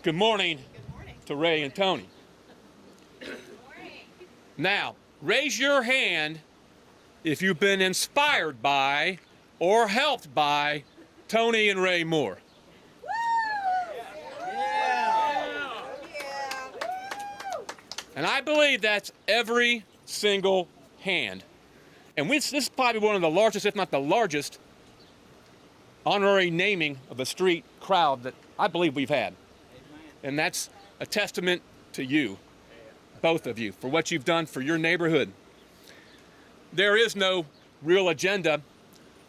Good morning, to Ray and Toni. Now, raise your hand if you've been inspired by or helped by Toni and Ray Moore. And I believe that's every single hand. And this is probably one of the largest, if not the largest, honorary naming of a street crowd that I believe we've had. And that's a testament to you, both of you, for what you've done for your neighborhood. There is no real agenda,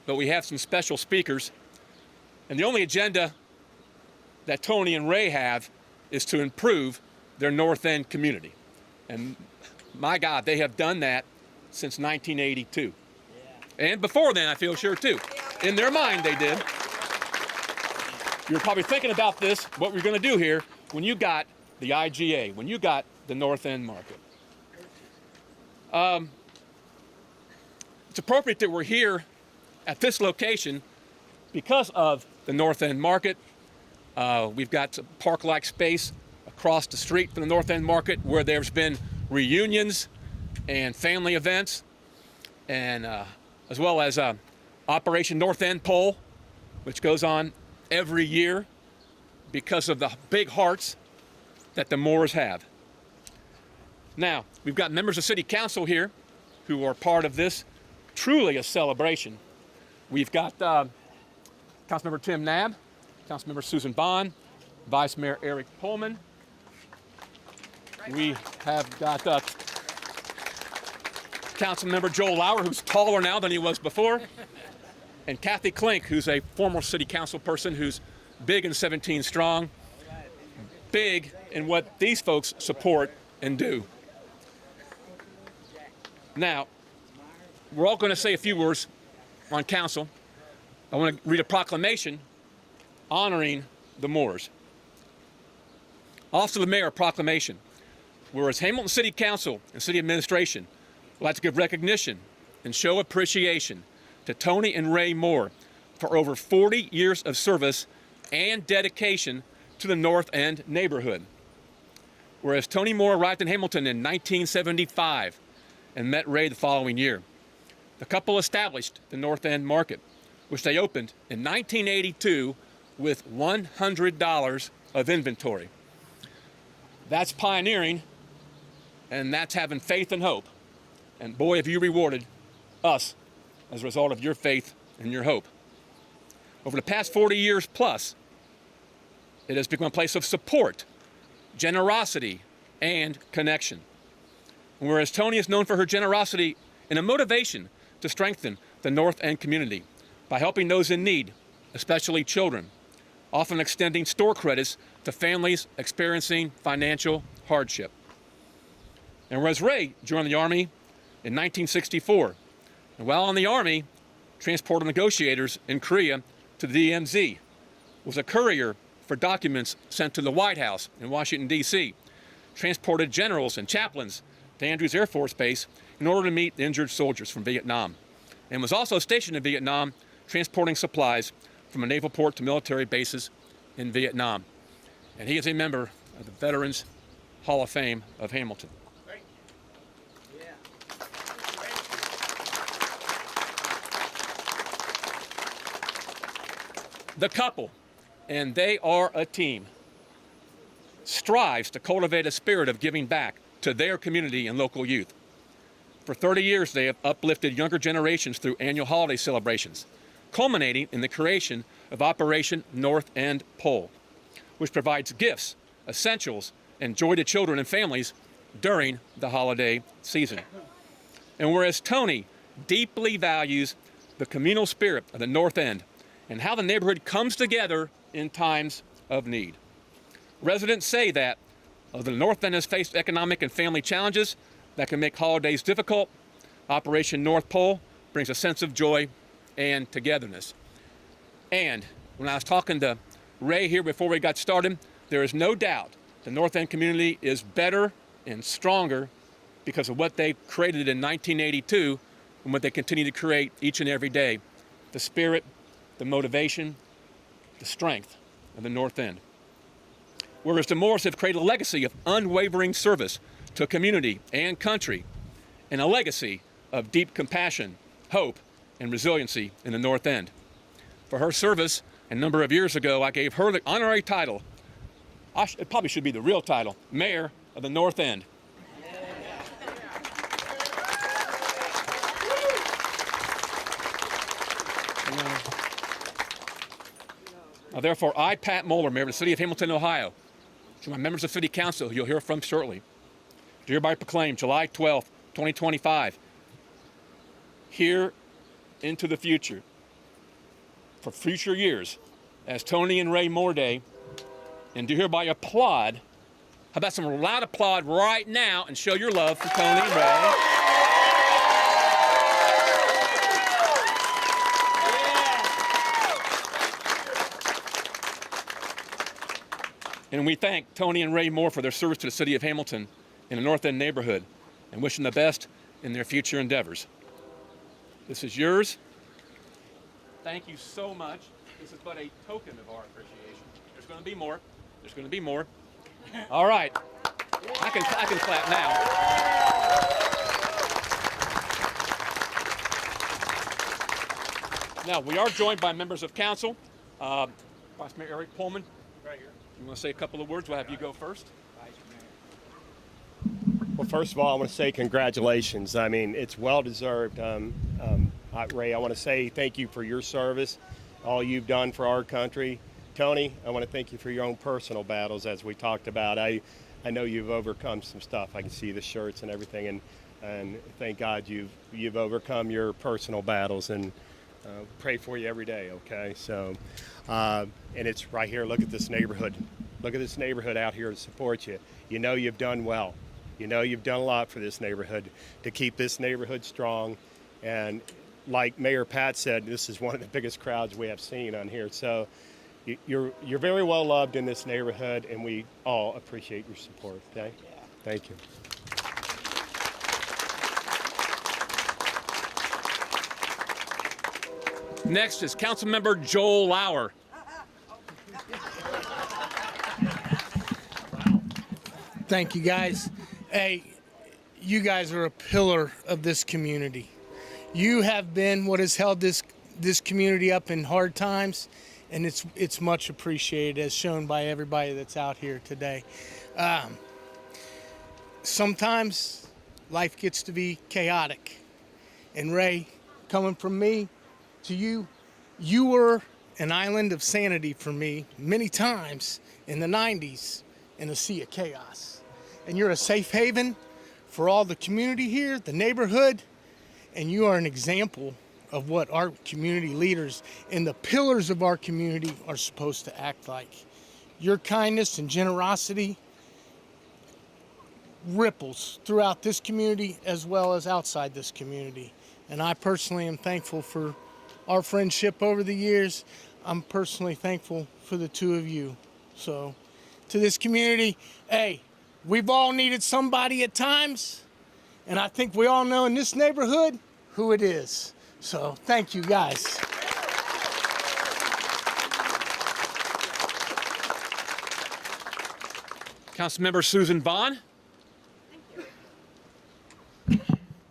but we have some special speakers. And the only agenda that Toni and Ray have is to improve their North End community. And my God, they have done that since 1982. And before then, I feel sure too. In their mind, they did. You're probably thinking about this, what we're going to do here, when you got the IGA, when you got the North End market. It's appropriate that we're here at this location because of the North End market. We've got park-like space across the street from the North End market where there's been reunions and family events, and as well as Operation North End Poll, which goes on every year because of the big hearts that the Moores have. Now, we've got members of City Council here who are part of this, truly a celebration. We've got Councilmember Tim Knabb, Councilmember Susan Bond, Vice Mayor Eric Pullman. We have got Councilmember Joel Lauer, who's taller now than he was before, and Kathy Klink, who's a former City Council person who's big and 17 strong, big in what these folks support and do. Now, we're all going to say a few words on council. I want to read a proclamation honoring the Moores. Office of the Mayor proclamation. Whereas Hamilton City Council and City Administration would like to give recognition and show appreciation to Toni and Ray Moore for over 40 years of service and dedication to the North End neighborhood. Whereas Toni Moore arrived in Hamilton in 1975 and met Ray the following year. The couple established the North End market, which they opened in 1982 with $100 of inventory. That's pioneering, and that's having faith and hope. And boy, have you rewarded us as a result of your faith and your hope. Over the past 40 years plus, it has become a place of support, generosity, and connection. And whereas Toni is known for her generosity and a motivation to strengthen the North End community by helping those in need, especially children, often extending store credits to families experiencing financial hardship. And whereas Ray joined the Army in 1964, and while in the Army, transported negotiators in Korea to the DMZ, was a courier for documents sent to the White House in Washington, D.C., transported generals and chaplains to Andrews Air Force Base in order to meet the injured soldiers from Vietnam, and was also stationed in Vietnam, transporting supplies from a naval port to military bases in Vietnam. And he is a member of the Veterans Hall of Fame of Hamilton. The couple, and they are a team, strives to cultivate a spirit of giving back to their community and local youth. For 30 years, they have uplifted younger generations through annual holiday celebrations, culminating in the creation of Operation North End Poll, which provides gifts, essentials, and joy to children and families during the holiday season. And whereas Toni deeply values the communal spirit of the North End and how the neighborhood comes together in times of need. Residents say that although the North End has faced economic and family challenges that can make holidays difficult, Operation North Pole brings a sense of joy and togetherness. And when I was talking to Ray here before we got started, there is no doubt the North End community is better and stronger because of what they created in 1982 and what they continue to create each and every day. The spirit, the motivation, the strength of the North End. whereas the Moores have created a legacy of unwavering service to community and country, and a legacy of deep compassion, hope, and resiliency in the North End. For her service, a number of years ago, I gave her the honorary title, it probably should be the real title, Mayor of the North End. Now, therefore, I, Pat Moeller, Mayor of the City of Hamilton, Ohio, to my members of City Council, who you'll hear from shortly, do hereby proclaim July 12th, 2025, here into the future, for future years, as Toni and Ray Moore Day, and do hereby applaud. How about some loud applaud right now and show your love for Toni and Ray? And we thank Toni and Ray Moore for their service to the City of Hamilton in the North End neighborhood and wish them the best in their future endeavors. This is yours. Thank you so much. This is but a token of our appreciation. There's going to be more. There's going to be more. All right. I can clap now. Now, we are joined by members of council. Vice Mayor Eric Pullman, right here. You want to say a couple of words? We'll have you go first. Well, first of all, I want to say congratulations. I mean, it's well-deserved. Ray, I want to say thank you for your service, all you've done for our country. Toni, I want to thank you for your own personal battles, as we talked about. I know you've overcome some stuff. I can see the shirts and everything, and thank God you've overcome your personal battles, and pray for you every day, okay? So, and it's right here. Look at this neighborhood. Look at this neighborhood out here to support you. You know you've done well. You know you've done a lot for this neighborhood to keep this neighborhood strong. And like Mayor Pat said, this is one of the biggest crowds we have seen on here. So you're very well loved in this neighborhood, and we all appreciate your support, okay? Yeah. Thank you. Next is Councilmember Joel Lauer. Thank you, guys. Hey, you guys are a pillar of this community. You have been what has held this community up in hard times, and it's much appreciated, as shown by everybody that's out here today. Sometimes life gets to be chaotic, and Ray, coming from me to you, you were an island of sanity for me many times in the 90s in a sea of chaos. And you're a safe haven for all the community here, the neighborhood, and you are an example of what our community leaders and the pillars of our community are supposed to act like. Your kindness and generosity ripples throughout this community as well as outside this community. And I personally am thankful for our friendship over the years. I'm personally thankful for the two of you. So to this community, hey, we've all needed somebody at times, and I think we all know in this neighborhood who it is. So thank you, guys. Councilmember Susan Vaughn.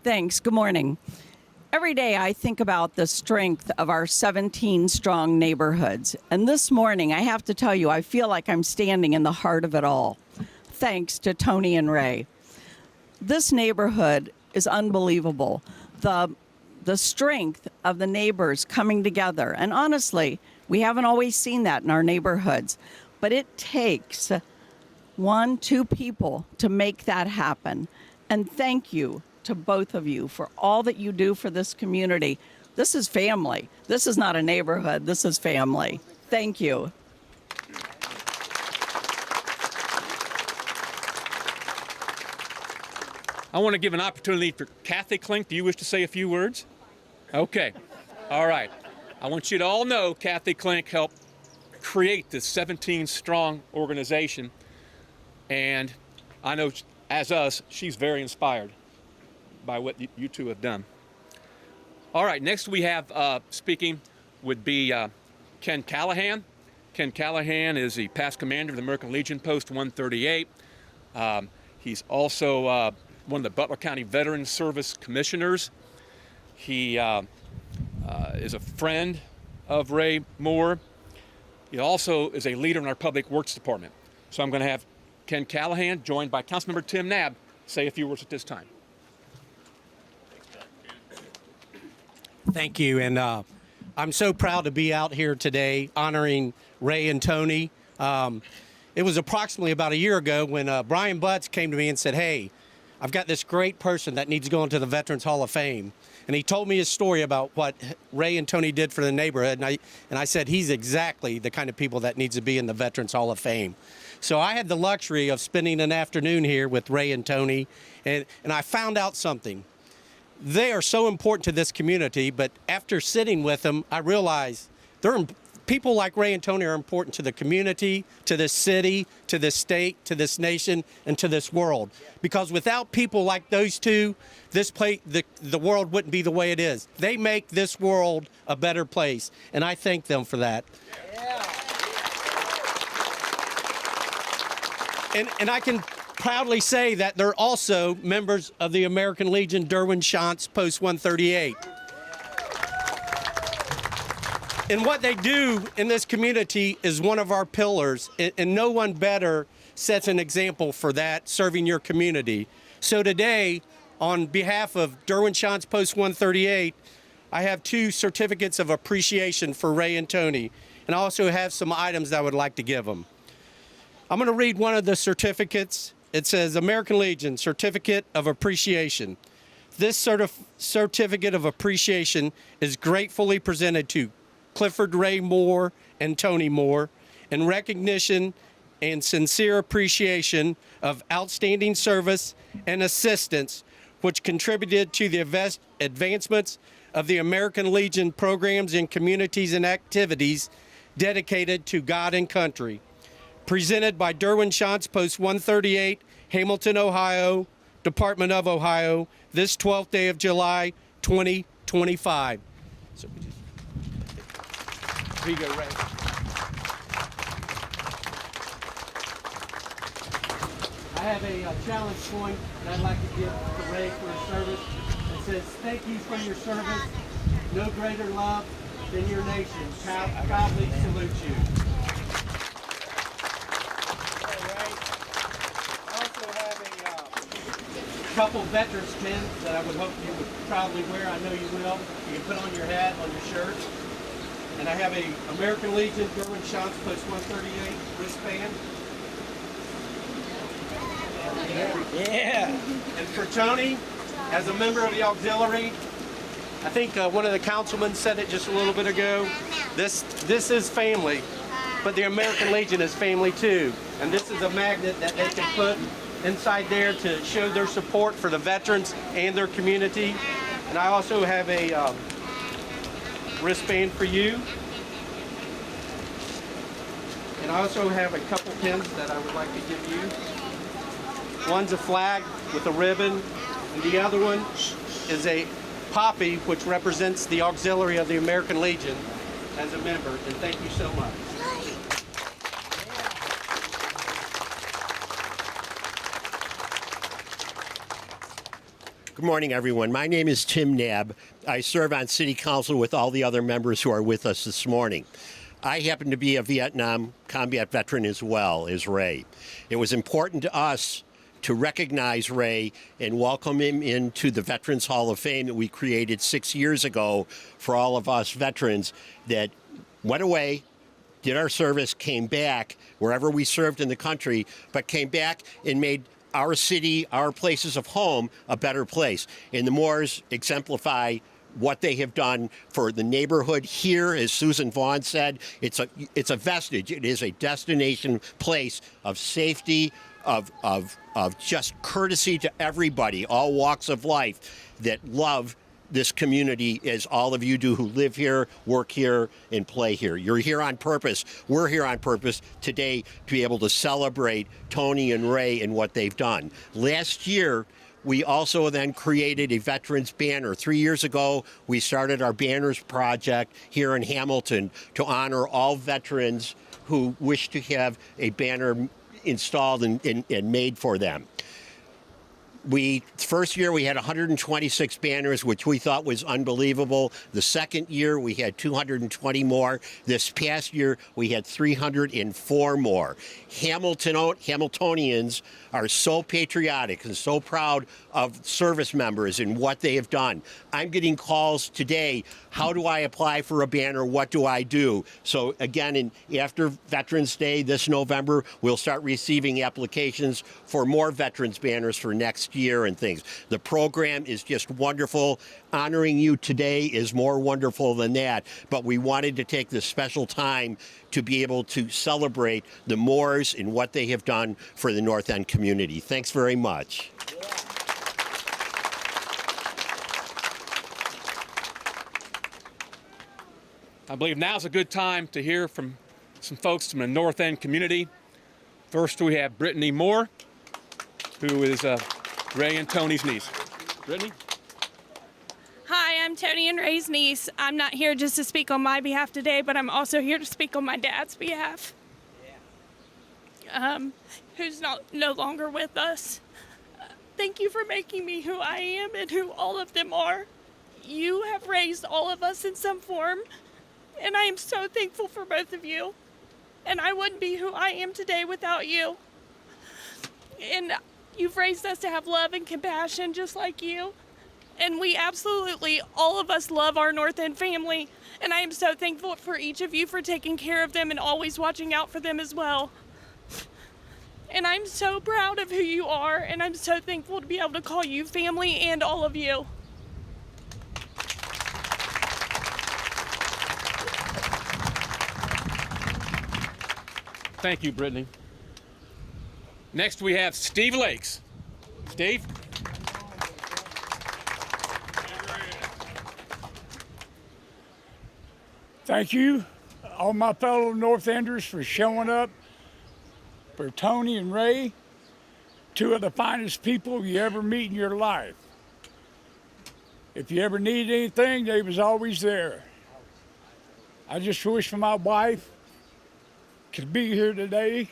Thanks. Good morning. Every day I think about the strength of our 17 strong neighborhoods. And this morning, I have to tell you, I feel like I'm standing in the heart of it all. Thanks to Toni and Ray. This neighborhood is unbelievable. The strength of the neighbors coming together. And honestly, we haven't always seen that in our neighborhoods. But it takes 1-2 people to make that happen. And thank you to both of you for all that you do for this community. This is family. This is not a neighborhood. This is family. Thank you. I want to give an opportunity for Kathy Klink. Do you wish to say a few words? Okay. All right. I want you to all know Kathy Klink helped create this 17-strong organization. And I know, as us, she's very inspired by what you two have done. All right, next we have speaking would be Ken Callahan. Ken Callahan is the past commander of the American Legion Post 138. He's also one of the Butler County Veterans Service Commissioners. He is a friend of Ray Moore. He also is a leader in our Public Works Department. So I'm going to have Ken Callahan, joined by Councilmember Tim Knabb, say a few words at this time. Thank you, and I'm so proud to be out here today honoring Ray and Toni. It was approximately about a year ago when Brian Butts came to me and said, hey, I've got this great person that needs to go into the Veterans Hall of Fame. And he told me his story about what Ray and Toni did for the neighborhood, and I said he's exactly the kind of people that needs to be in the Veterans Hall of Fame. So I had the luxury of spending an afternoon here with Ray and Toni, and I found out something. They are so important to this community, but after sitting with them, I realized people like Ray and Toni are important to the community, to this city, to this state, to this nation, and to this world. Because without people like those two, the world wouldn't be the way it is. They make this world a better place, and I thank them for that. And I can proudly say that they're also members of the American Legion Derwent-Shantz Post 138. And what they do in this community is one of our pillars, and no one better sets an example for that, serving your community. So today, on behalf of Derwent-Shantz Post 138, I have 2 certificates of appreciation for Ray and Toni, and I also have some items that I would like to give them. I'm going to read one of the certificates. It says, American Legion Certificate of Appreciation. This certificate of appreciation is gratefully presented to Clifford Ray Moore and Toni Moore in recognition and sincere appreciation of outstanding service and assistance which contributed to the advancements of the American Legion programs and communities and activities dedicated to God and country. Presented by Derwent-Shantz Post 138, Hamilton, Ohio, Department of Ohio, this 12th day of July, 2025. So, here you go, Ray. I have a challenge point that I'd like to give to Ray for his service. It says, thank you for your service. No greater love than your nation. Proudly salute you. Couple veterans pins that I would hope you would proudly wear. I know you will. You can put on your hat, on your shirt. And I have a American Legion Derwent-Shantz Post 138 wristband. Yeah. And for Toni, as a member of the auxiliary, I think one of the councilmen said it just a little bit ago. This is family, but the American Legion is family too. And this is a magnet that they can put inside there to show their support for the veterans and their community. And I also have a wristband for you. And I also have a couple pins that I would like to give you. One's a flag with a ribbon, and the other one is a poppy, which represents the auxiliary of the American Legion as a member. And thank you so much. Good morning, everyone. My name is Tim Knabb. I serve on City Council with all the other members who are with us this morning. I happen to be a Vietnam combat veteran as well as Ray. It was important to us to recognize Ray and welcome him into the Veterans Hall of Fame that we created 6 years ago for all of us veterans that went away, did our service, came back wherever we served in the country, but came back and made our city, our places of home, a better place. And the Moores exemplify what they have done for the neighborhood here. As Susan Vaughn said, it's a vestige. It is a destination place of safety, of just courtesy to everybody, all walks of life, that love this community as all of you do who live here, work here, and play here. You're here on purpose. We're here on purpose today to be able to celebrate Toni and Ray and what they've done. Last year, We also then created a veterans banner. 3 years ago, we started our banners project here in Hamilton to honor all veterans who wish to have a banner installed and made for them. First year we had 126 banners, which we thought was unbelievable. The second year we had 220 more. This past year we had 304 more. Hamiltonians are so patriotic and so proud of service members and what they have done. I'm getting calls today. How do I apply for a banner? What do I do? So again, after Veterans Day this November, we'll start receiving applications for more veterans banners for next year and things. The program is just wonderful. Honoring you today is more wonderful than that, but we wanted to take this special time to be able to celebrate the Moores and what they have done for the North End community. Thanks very much. I believe now's a good time to hear from some folks from the North End community. First, we have Brittany Moore, who is Ray and Tony's niece. Brittany? Hi, I'm Tony and Ray's niece. I'm not here just to speak on my behalf today, but I'm also here to speak on my dad's behalf. Who's no longer with us. Thank you for making me who I am and who all of them are. You have raised all of us in some form, and I am so thankful for both of you. And I wouldn't be who I am today without you. And you've raised us to have love and compassion just like you. And we absolutely, all of us love our North End family. And I am so thankful for each of you for taking care of them and always watching out for them as well. And I'm so proud of who you are, and I'm so thankful to be able to call you family and all of you. Thank you, Brittany. Next, we have Steve Lakes. Steve? Thank you, all my fellow North Enders, for showing up for Tony and Ray, two of the finest people you ever meet in your life. If you ever needed anything, they was always there. I just wish my wife could be here today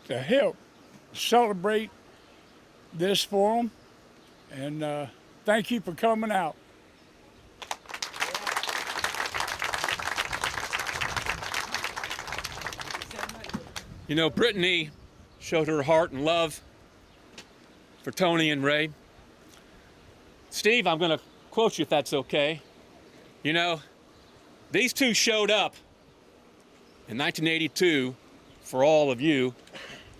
to help celebrate this for them. And thank you for coming out. You know, Brittany showed her heart and love for Tony and Ray. Steve, I'm going to quote you if that's okay. You know, these two showed up in 1982 for all of you.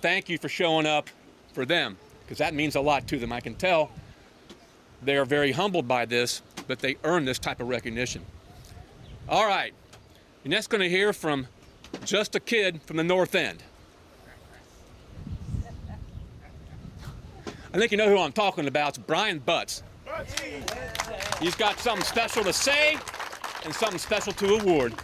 Thank you for showing up for them, because that means a lot to them. I can tell they are very humbled by this, but they earn this type of recognition. All right, you're next going to hear from just a kid from the North End. I think you know who I'm talking about. It's Brian Butts. He's got something special to say and something special to award.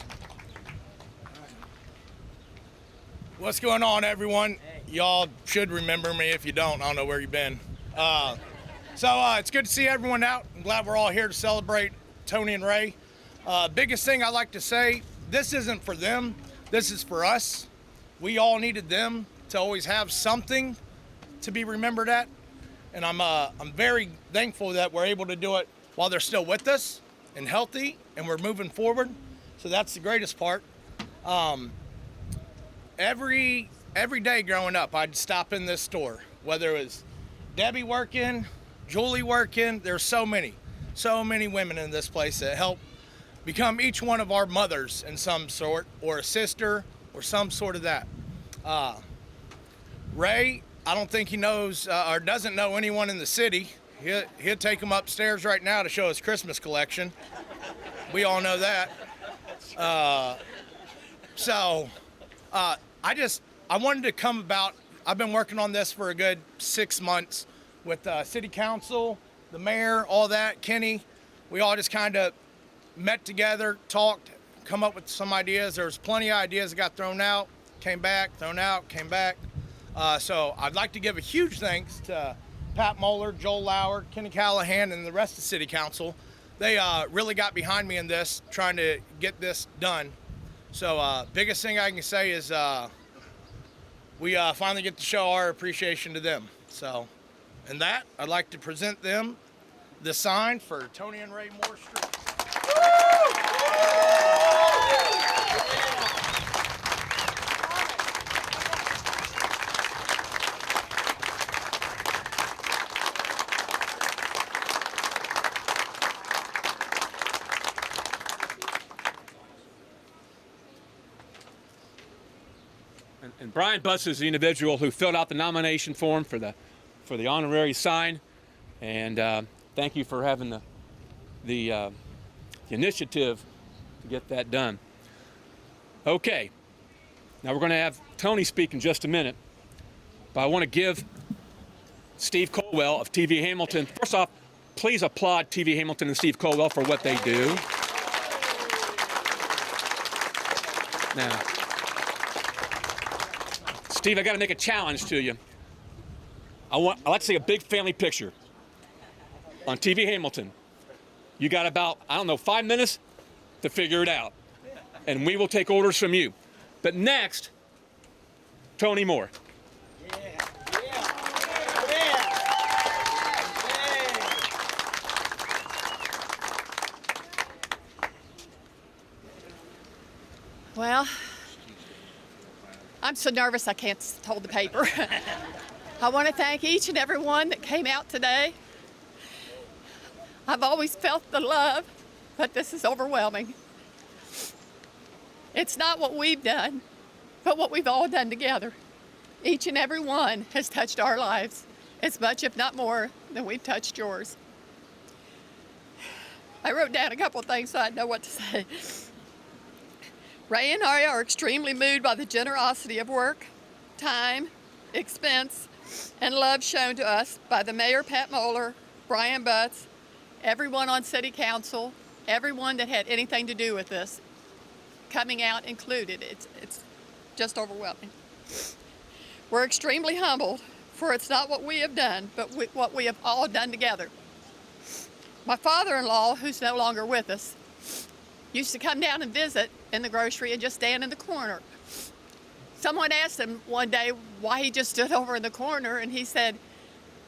What's going on, everyone? Y'all should remember me. If you don't, I don't know where you've been. It's good to see everyone out. I'm glad we're all here to celebrate Tony and Ray. Biggest thing I like to say, this isn't for them. This is for us. We all needed them to always have something to be remembered at. And I'm very thankful that we're able to do it while they're still with us and healthy, and we're moving forward. So that's the greatest part. Every day growing up, I'd stop in this store, whether it was Debbie working, Julie working. There's so many women in this place that help become each one of our mothers in some sort, or a sister, or some sort of that. Ray, I don't think he knows or doesn't know anyone in the city. He'll take him upstairs right now to show his Christmas collection. We all know that. I wanted to come about. I've been working on this for a good 6 months with city council, the mayor, all that, Kenny. We all just kind of met together, talked, come up with some ideas. There was plenty of ideas that got thrown out, came back, thrown out, came back. So I'd like to give a huge thanks to Pat Moeller, Joel Lauer, Kenny Callahan, and the rest of City Council. They really got behind me in this, trying to get this done. So biggest thing I can say is we finally get to show our appreciation to them. So, and that, I'd like to present them the sign for Toni and Ray Moore Street. And Brian Butts is the individual who filled out the nomination form for the honorary sign. And thank you for having the initiative to get that done. Okay, now we're going to have Toni speak in just a minute, but I want to give Steve Colwell of TV Hamilton. First off, please applaud TV Hamilton and Steve Colwell for what they do. Now, Steve, I got to make a challenge to you. I'd like to see a big family picture on TV Hamilton. You got about, 5 minutes to figure it out. And we will take orders from you. But next, Toni Moore. Well, I'm so nervous I can't hold the paper. I want to thank each and every one that came out today. I've always felt the love, but this is overwhelming. It's not what we've done, but what we've all done together. Each and every one has touched our lives as much, if not more, than we've touched yours. I wrote down a couple of things so I know what to say. Ray and I are extremely moved by the generosity of work, time, expense, and love shown to us by the Mayor, Pat Moeller, Brian Butts, everyone on City Council, everyone that had anything to do with this, coming out included. It's just overwhelming. We're extremely humbled, for it's not what we have done, but what we have all done together. My father-in-law, who's no longer with us, used to come down and visit in the grocery and just stand in the corner. Someone asked him one day why he just stood over in the corner, and he said,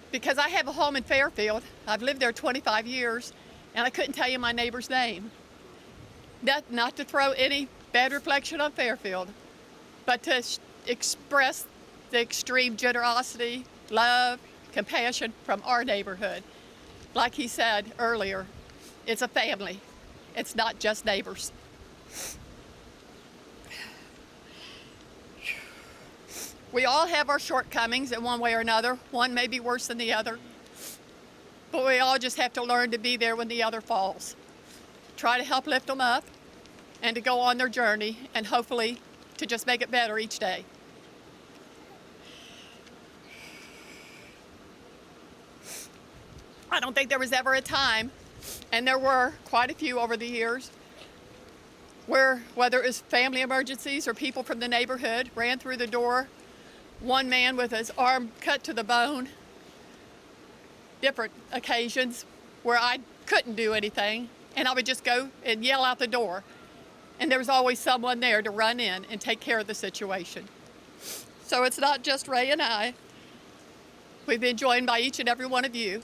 because I have a home in Fairfield. I've lived there 25 years, and I couldn't tell you my neighbor's name. Not to throw any bad reflection on Fairfield, but to express the extreme generosity, love, compassion from our neighborhood. Like he said earlier, it's a family. It's not just neighbors. We all have our shortcomings in one way or another. One may be worse than the other. But we all just have to learn to be there when the other falls. Try to help lift them up and to go on their journey and hopefully to just make it better each day. I don't think there was ever a time, and there were quite a few over the years, where whether it was family emergencies or people from the neighborhood ran through the door, one man with his arm cut to the bone, different occasions where I couldn't do anything, and I would just go and yell out the door. And there was always someone there to run in and take care of the situation. So it's not just Ray and I. We've been joined by each and every one of you,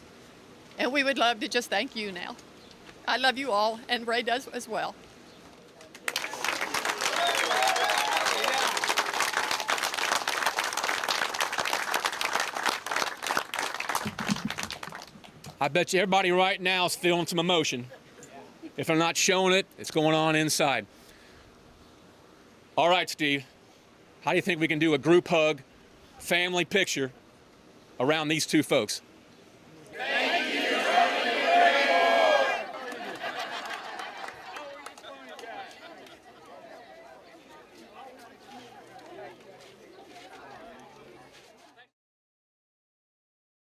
and we would love to just thank you now. I love you all, and Ray does as well. I bet you everybody right now is feeling some emotion. If they're not showing it, it's going on inside. All right, Steve, how do you think we can do a group hug, family picture around these two folks?